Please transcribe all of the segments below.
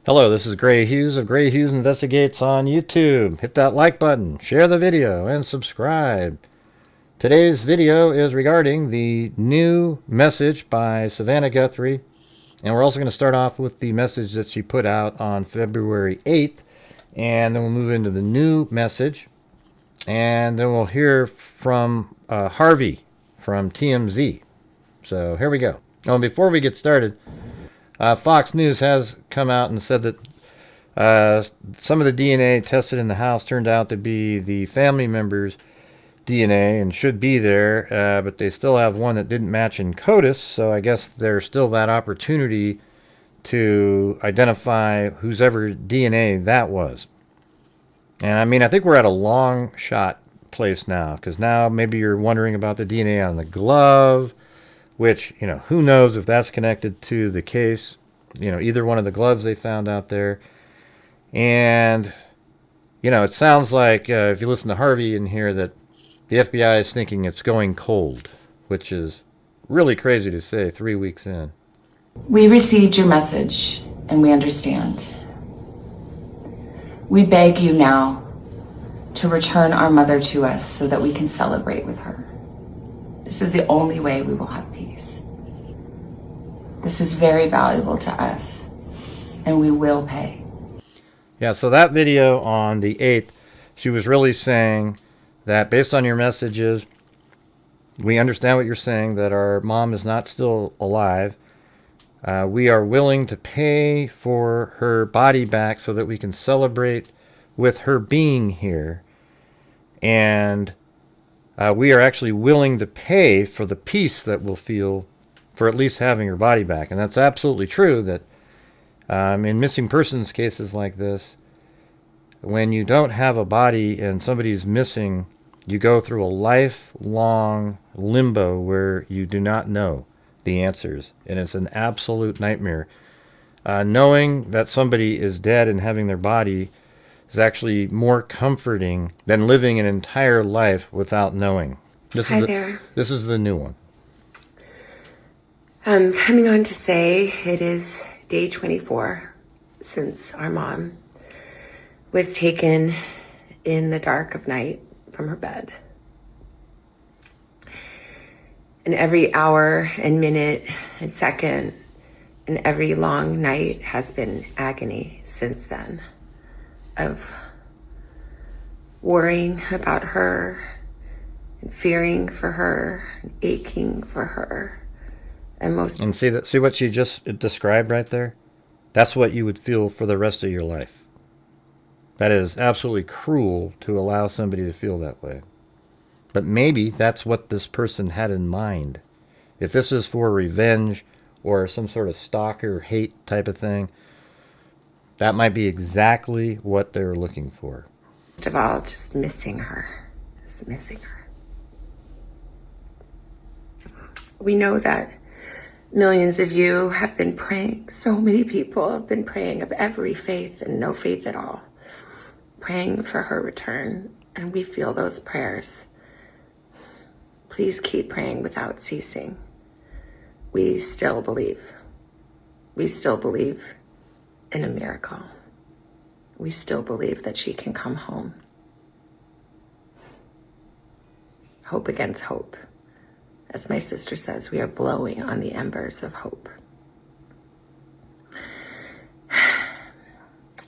Hello, this is Gray Hughes of Gray Hughes Investigates on YouTube. Hit that like button, share the video, and subscribe. Today's video is regarding the new message by Savannah Guthrie, and we're also going to start off with the message that she put out on February 8th, and then we'll move into the new message, and then we'll hear from Harvey from TMZ. So here we go. Oh, and before we get started, Fox News has come out and said that some of the DNA tested in the house turned out to be the family member's DNA and should be there, but they still have one that didn't match in CODIS, so I guess there's still that opportunity to identify whose ever DNA that was. And I mean, I think we're at a long shot place now, because now maybe you're wondering about the DNA on the glove, which, you know, who knows if that's connected to the case, you know, either one of the gloves they found out there. And, you know, it sounds like, if you listen to Harvey in here, that the FBI is thinking it's going cold, which is really crazy to say 3 weeks in. We received your message, and we understand. We beg you now to return our mother to us so that we can celebrate with her. This is the only way we will have peace. This is very valuable to us, and we will pay. Yeah, so that video on the 8th, she was really saying that based on your messages, we understand what you're saying, that our mom is not still alive. We are willing to pay for her body back so that we can celebrate with her being here. And we are actually willing to pay for the peace that we'll feel for at least having her body back. And that's absolutely true, that in missing persons cases like this, when you don't have a body and somebody's missing, you go through a lifelong limbo where you do not know the answers. And it's an absolute nightmare. Knowing that somebody is dead and having their body is actually more comforting than living an entire life without knowing. Hi there. This is the new one. I'm coming on to say it is day 24 since our mom was taken in the dark of night from her bed. And every hour and minute and second and every long night has been agony since then, of worrying about her and fearing for her and aching for her. And see what she just described right there? That's what you would feel for the rest of your life. That is absolutely cruel to allow somebody to feel that way. But maybe that's what this person had in mind. If this is for revenge or some sort of stalker hate type of thing, that might be exactly what they're looking for. First of all, just missing her. Just missing her. We know that millions of you have been praying. So many people have been praying, of every faith and no faith at all, praying for her return. And we feel those prayers. Please keep praying without ceasing. We still believe. We still believe in a miracle. We still believe that she can come home. Hope against hope. As my sister says, we are blowing on the embers of hope.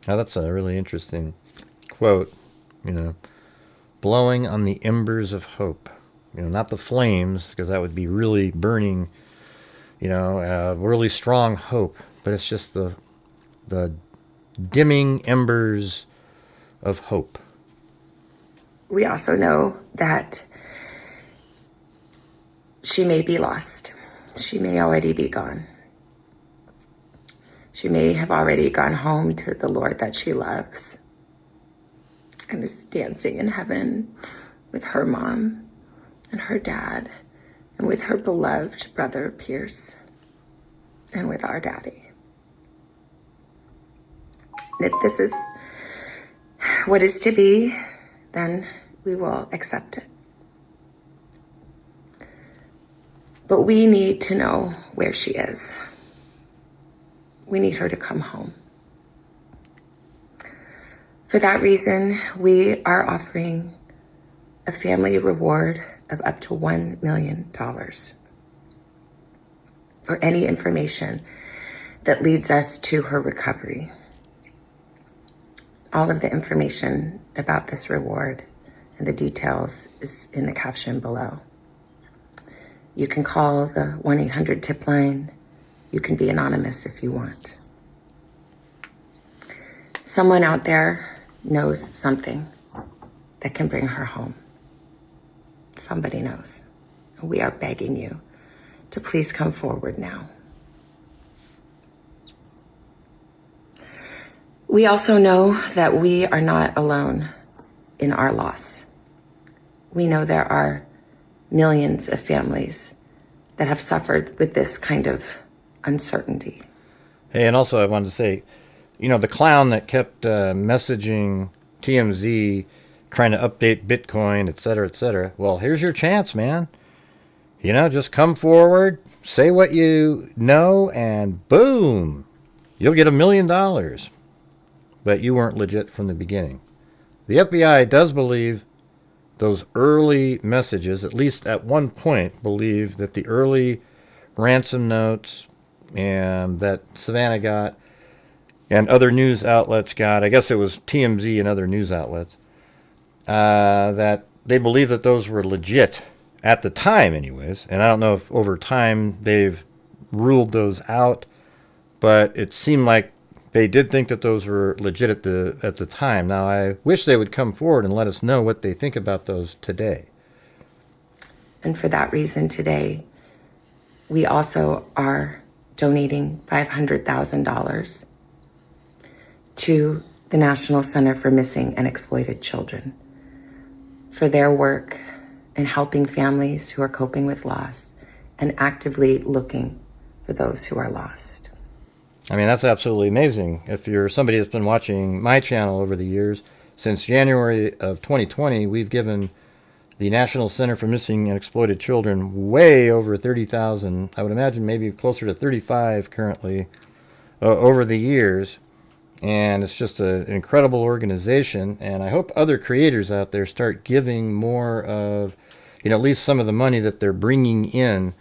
Now that's a really interesting quote, you know, blowing on the embers of hope. You know, not the flames, because that would be really burning, you know, really strong hope, but it's just the dimming embers of hope. We also know that she may be lost. She may already be gone. She may have already gone home to the Lord that she loves and is dancing in heaven with her mom and her dad and with her beloved brother Pierce and with our daddy. And if this is what is to be, then we will accept it. But we need to know where she is. We need her to come home. For that reason, we are offering a family reward of up to $1 million for any information that leads us to her recovery. All of the information about this reward and the details is in the caption below. You can call the 1-800-TIP line. You can be anonymous if you want. Someone out there knows something that can bring her home. Somebody knows. We are begging you to please come forward now. We also know that we are not alone in our loss. We know there are millions of families that have suffered with this kind of uncertainty. Hey, and also I wanted to say, you know, the clown that kept messaging TMZ, trying to update Bitcoin, et cetera, well, here's your chance, man. You know, just come forward, say what you know, and boom, you'll get $1 million. But you weren't legit from the beginning. The FBI does believe those early messages, at least at one point, believe that the early ransom notes and that Savannah got and other news outlets got, I guess it was TMZ and other news outlets, that they believe that those were legit at the time anyways. And I don't know if over time they've ruled those out, but it seemed like they did think that those were legit at the time. Now, I wish they would come forward and let us know what they think about those today. And for that reason today, we also are donating $500,000 to the National Center for Missing and Exploited Children for their work in helping families who are coping with loss and actively looking for those who are lost. I mean, that's absolutely amazing. If you're somebody that's been watching my channel over the years, since January of 2020, we've given the National Center for Missing and Exploited Children way over 30,000. I would imagine maybe closer to 35 currently over the years. And it's just an incredible organization. And I hope other creators out there start giving more of, you know, at least some of the money that they're bringing in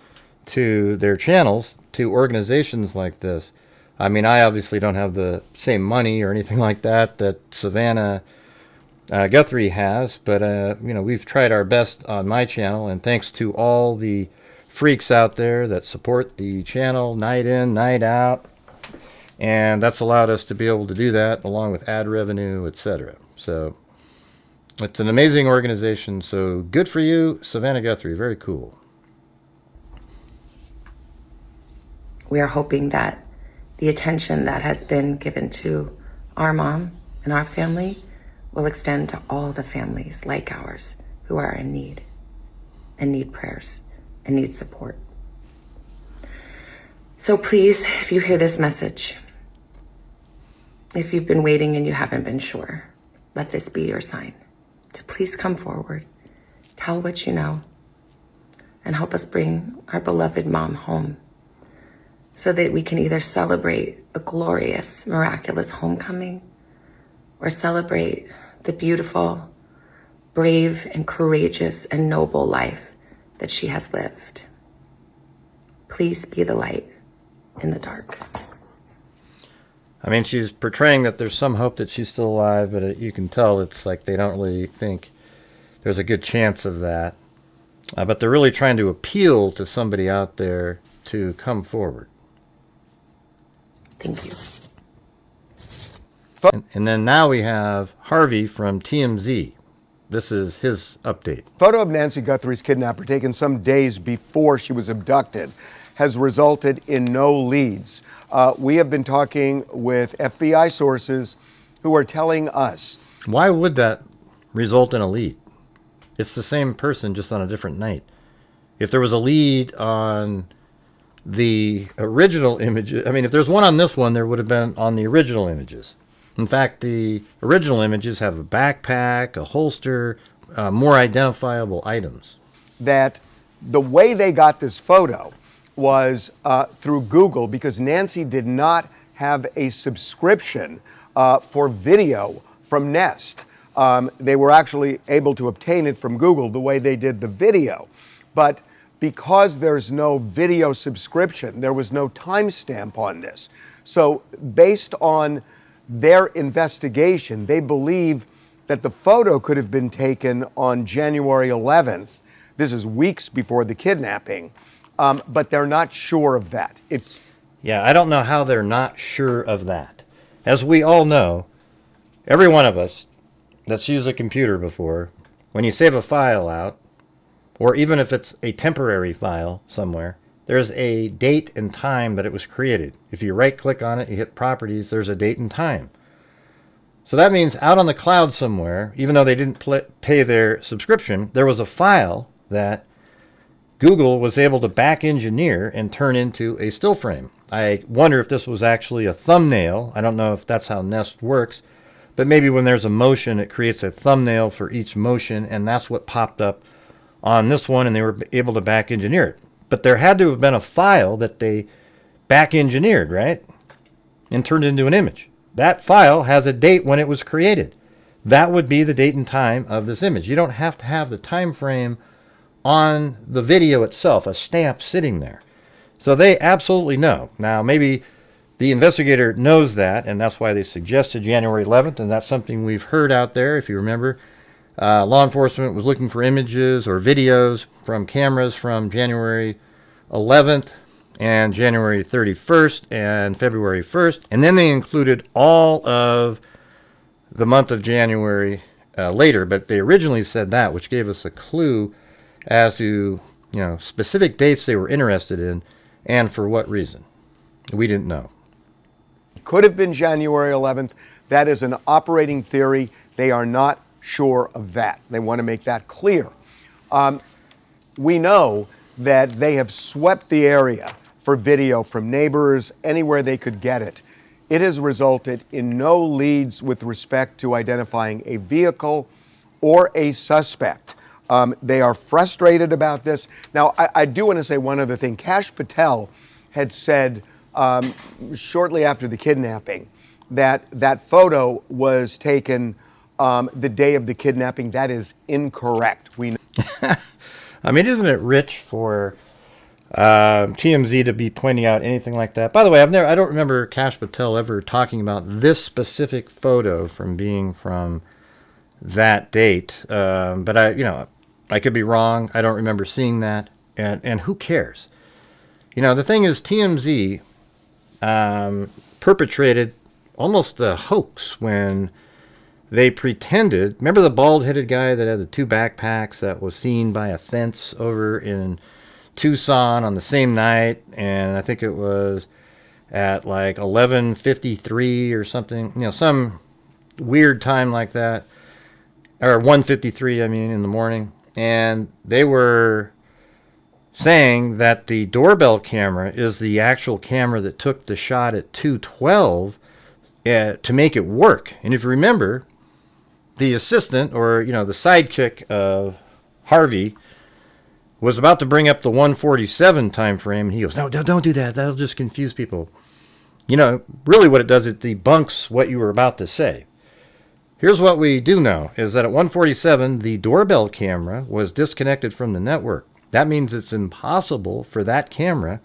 to their channels to organizations like this. I mean, I obviously don't have the same money or anything like that Savannah Guthrie has, but, you know, we've tried our best on my channel, and thanks to all the freaks out there that support the channel night in, night out, and that's allowed us to be able to do that along with ad revenue, etc. So it's an amazing organization, so good for you, Savannah Guthrie. Very cool. We are hoping that the attention that has been given to our mom and our family will extend to all the families like ours who are in need and need prayers and need support. So please, if you hear this message, if you've been waiting and you haven't been sure, let this be your sign to please come forward, tell what you know, and help us bring our beloved mom home, so that we can either celebrate a glorious, miraculous homecoming or celebrate the beautiful, brave, and courageous and noble life that she has lived. Please be the light in the dark. I mean, she's portraying that there's some hope that she's still alive, but you can tell it's like they don't really think there's a good chance of that. But they're really trying to appeal to somebody out there to come forward. Thank you. And then now we have Harvey from TMZ. This is his update. Photo of Nancy Guthrie's kidnapper taken some days before she was abducted has resulted in no leads. We have been talking with FBI sources who are telling us. Why would that result in a lead? It's the same person, just on a different night. If there was a lead on the original images, I mean, if there's one on this one, there would have been on the original images. In fact, the original images have a backpack, a holster, more identifiable items. That the way they got this photo was through Google, because Nancy did not have a subscription for video from Nest. They were actually able to obtain it from Google the way they did the video. But because there's no video subscription, there was no timestamp on this. So based on their investigation, they believe that the photo could have been taken on January 11th. This is weeks before the kidnapping, but they're not sure of that. Yeah, I don't know how they're not sure of that. As we all know, every one of us that's used a computer before, when you save a file out, or even if it's a temporary file somewhere, there's a date and time that it was created. If you right-click on it, you hit Properties, there's a date and time. So that means out on the cloud somewhere, even though they didn't pay their subscription, there was a file that Google was able to back engineer and turn into a still frame. I wonder if this was actually a thumbnail. I don't know if that's how Nest works, but maybe when there's a motion, it creates a thumbnail for each motion, and that's what popped up on this one, and they were able to back engineer it. But there had to have been a file that they back engineered, right? And turned into an image. That file has a date when it was created. That would be the date and time of this image. You don't have to have the time frame on the video itself, a stamp sitting there. So they absolutely know. Now, maybe the investigator knows that, and that's why they suggested January 11th, and that's something we've heard out there. If you remember, law enforcement was looking for images or videos from cameras from January 11th and January 31st and February 1st, and then they included all of the month of January later, but they originally said that, which gave us a clue as to, specific dates they were interested in and for what reason. We didn't know. Could have been January 11th. That is an operating theory. They are not sure of that. They want to make that clear. We know that they have swept the area for video from neighbors, anywhere they could get it. It has resulted in no leads with respect to identifying a vehicle or a suspect. They are frustrated about this. Now, I do want to say one other thing. Kash Patel had said shortly after the kidnapping that that photo was taken the day of the kidnapping. That is incorrect. We know. I mean, isn't it rich for TMZ to be pointing out anything like that? By the way, I don't remember Kash Patel ever talking about this specific photo from being from that date. But I could be wrong. I don't remember seeing that. And who cares? The thing is, TMZ perpetrated almost a hoax when they pretended. Remember the bald-headed guy that had the two backpacks that was seen by a fence over in Tucson on the same night? And I think it was at like 11:53 or something. Some weird time like that. Or 1:53, in the morning. And they were saying that the doorbell camera is the actual camera that took the shot at 2:12 to make it work. And if you remember, the assistant, or the sidekick of Harvey, was about to bring up the 1:47 time frame, and he goes, "No, don't do that. That'll just confuse people." Really what it does, it debunks what you were about to say. Here's what we do know, is that at 1:47, the doorbell camera was disconnected from the network. That means it's impossible for that camera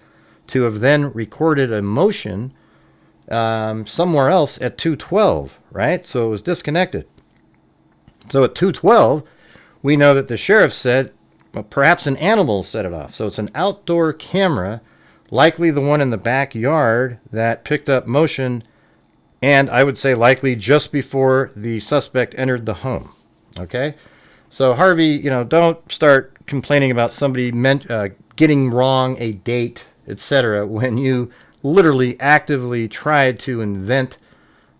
to have then recorded a motion somewhere else at 2:12, right? So it was disconnected. So at 2:12, we know that the sheriff said, well, perhaps an animal set it off. So it's an outdoor camera, likely the one in the backyard that picked up motion, and I would say likely just before the suspect entered the home. Okay? So Harvey, don't start complaining about somebody getting wrong a date, etc., when you literally actively tried to invent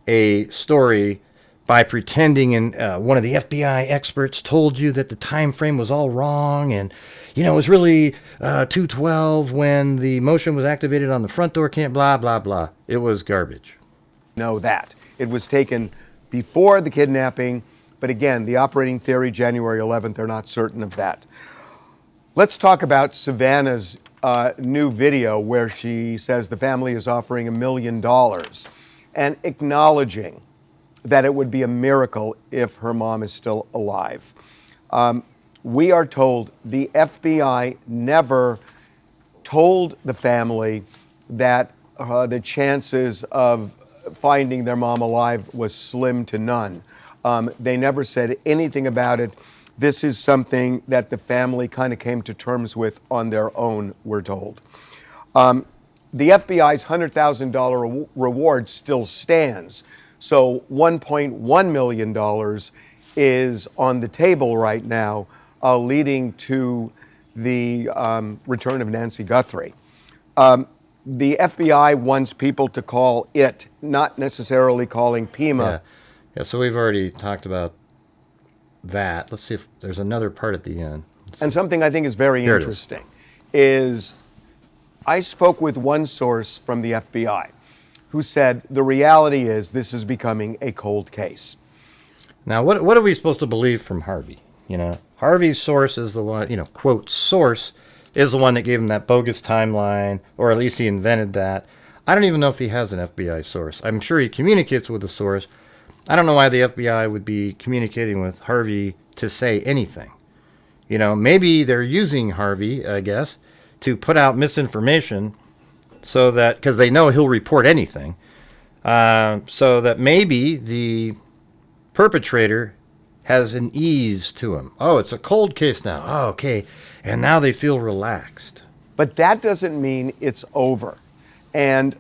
a story by pretending, and one of the FBI experts told you that the time frame was all wrong, and it was really 2:12 when the motion was activated on the front door cam, blah blah blah. It was garbage. Know that it was taken before the kidnapping, but again, the operating theory, January 11th, they're not certain of that. Let's talk about Savannah's new video where she says the family is offering $1 million and acknowledging that it would be a miracle if her mom is still alive. We are told the FBI never told the family that the chances of finding their mom alive was slim to none. They never said anything about it. This is something that the family kind of came to terms with on their own, we're told. The FBI's $100,000 reward still stands. So $1.1 million is on the table right now, leading to the return of Nancy Guthrie. The FBI wants people to call it, not necessarily calling Pima. Yeah, so we've already talked about that. Let's see if there's another part at the end. And something I think is very interesting is I spoke with one source from the FBI who said the reality is this is becoming a cold case. Now, what are we supposed to believe from Harvey? You know, Harvey's source is the one, you know, quote, source is the one that gave him that bogus timeline, or at least he invented that. I don't even know if he has an FBI source. I'm sure he communicates with a source. I don't know why the FBI would be communicating with Harvey to say anything. You know, maybe they're using Harvey, I guess, to put out misinformation so that, because they know he'll report anything, so that maybe the perpetrator has an ease to him. Oh, it's a cold case now. Oh, okay. And now they feel relaxed. But that doesn't mean it's over. And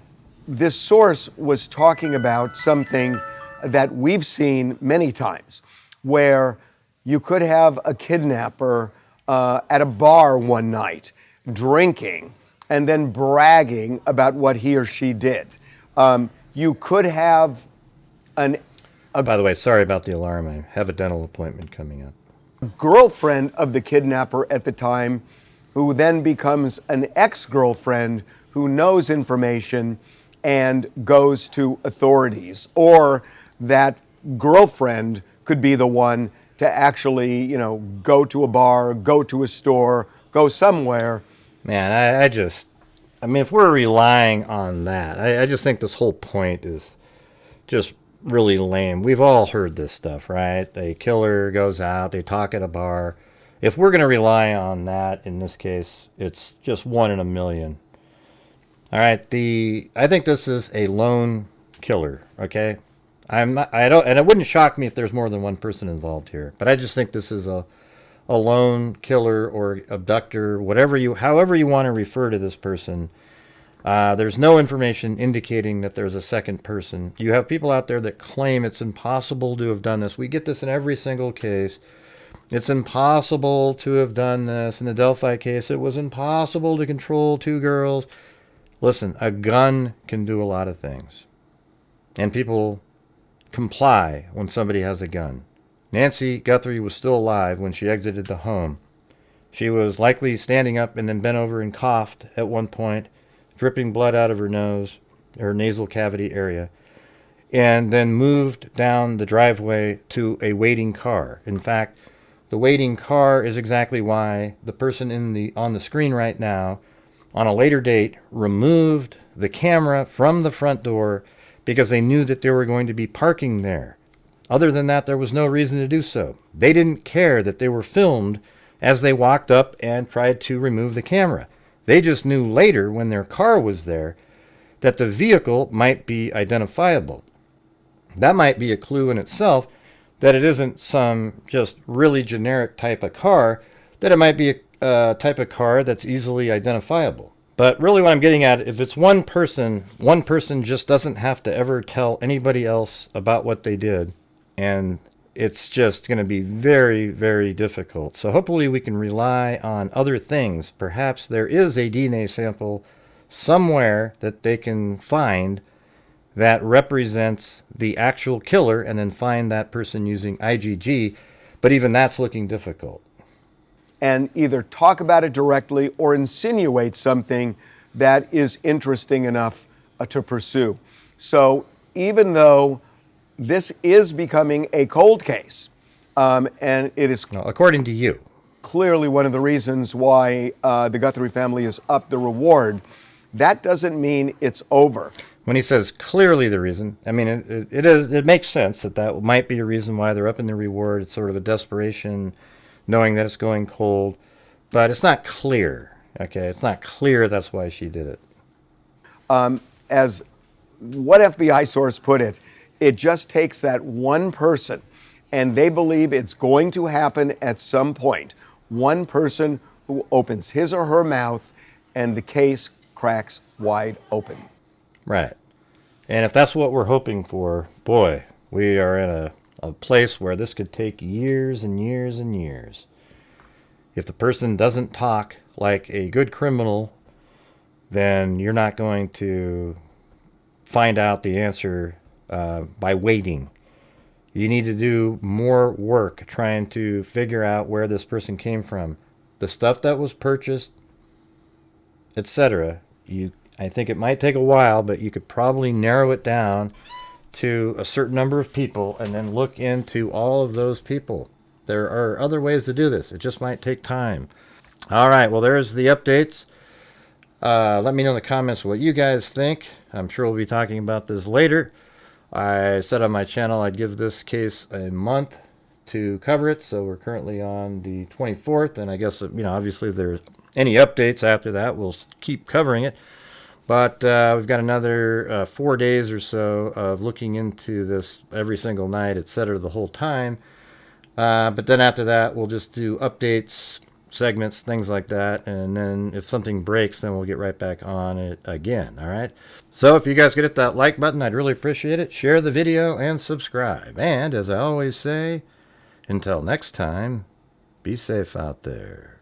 this source was talking about something that we've seen many times, where you could have a kidnapper at a bar one night drinking and then bragging about what he or she did. You could have By the way, sorry about the alarm. I have a dental appointment coming up. girlfriend of the kidnapper at the time, who then becomes an ex-girlfriend who knows information and goes to authorities. Or that girlfriend could be the one to actually, you know, go to a bar, go to a store, go somewhere. Man, I mean, if we're relying on that, I just think this whole point is just really lame. We've all heard this stuff, right? A killer goes out, they talk at a bar. If we're going to rely on that in this case, it's just 1 in a million. All right, I think this is a lone killer, okay? And it wouldn't shock me if there's more than one person involved here, but I just think this is a lone killer or abductor, however you want to refer to this person. There's no information indicating that there's a second person. You have people out there that claim it's impossible to have done this. We get this in every single case. It's impossible to have done this. In the Delphi case, it was impossible to control 2 girls. Listen, a gun can do a lot of things. And people comply when somebody has a gun. Nancy Guthrie was still alive when she exited the home. She was likely standing up and then bent over and coughed at one point, dripping blood out of her nose, her nasal cavity area, and then moved down the driveway to a waiting car. In fact, the waiting car is exactly why the person on the screen right now, on a later date, removed the camera from the front door because they knew that they were going to be parking there. Other than that, there was no reason to do so. They didn't care that they were filmed as they walked up and tried to remove the camera. They just knew later, when their car was there, that the vehicle might be identifiable. That might be a clue in itself that it isn't some just really generic type of car, that it might be a type of car that's easily identifiable. But really what I'm getting at, if it's one person just doesn't have to ever tell anybody else about what they did. And it's just going to be very, very difficult. So hopefully we can rely on other things. Perhaps there is a DNA sample somewhere that they can find that represents the actual killer and then find that person using IgG. But even that's looking difficult. And either talk about it directly or insinuate something that is interesting enough to pursue. So even though this is becoming a cold case, and it is, according to you, clearly one of the reasons why the Guthrie family has upped the reward, that doesn't mean it's over. When he says clearly the reason, I mean, it makes sense that might be a reason why they're upping the reward. It's sort of a desperation, knowing that it's going cold, but it's not clear. Okay, it's not clear that's why she did it. As what FBI source put it, it just takes that one person, and they believe it's going to happen at some point. One person who opens his or her mouth, and the case cracks wide open. Right. And if that's what we're hoping for, boy, we are in a place where this could take years and years and years. If the person doesn't talk like a good criminal, then you're not going to find out the answer by waiting. You need to do more work trying to figure out where this person came from. The stuff that was purchased, etc. I think it might take a while, but you could probably narrow it down to a certain number of people and then look into all of those people. There are other ways to do this. It just might take time. All right, well, there's the updates. Let me know in the comments what you guys think. I'm sure we'll be talking about this later. I said on my channel I'd give this case a month to cover it, so we're currently on the 24th, and I guess, obviously if there's any updates after that, we'll keep covering it. But we've got another 4 days or so of looking into this every single night, etc., the whole time. But then after that, we'll just do updates, segments, things like that. And then if something breaks, then we'll get right back on it again. All right. So if you guys could hit that like button, I'd really appreciate it. Share the video and subscribe. And as I always say, until next time, be safe out there.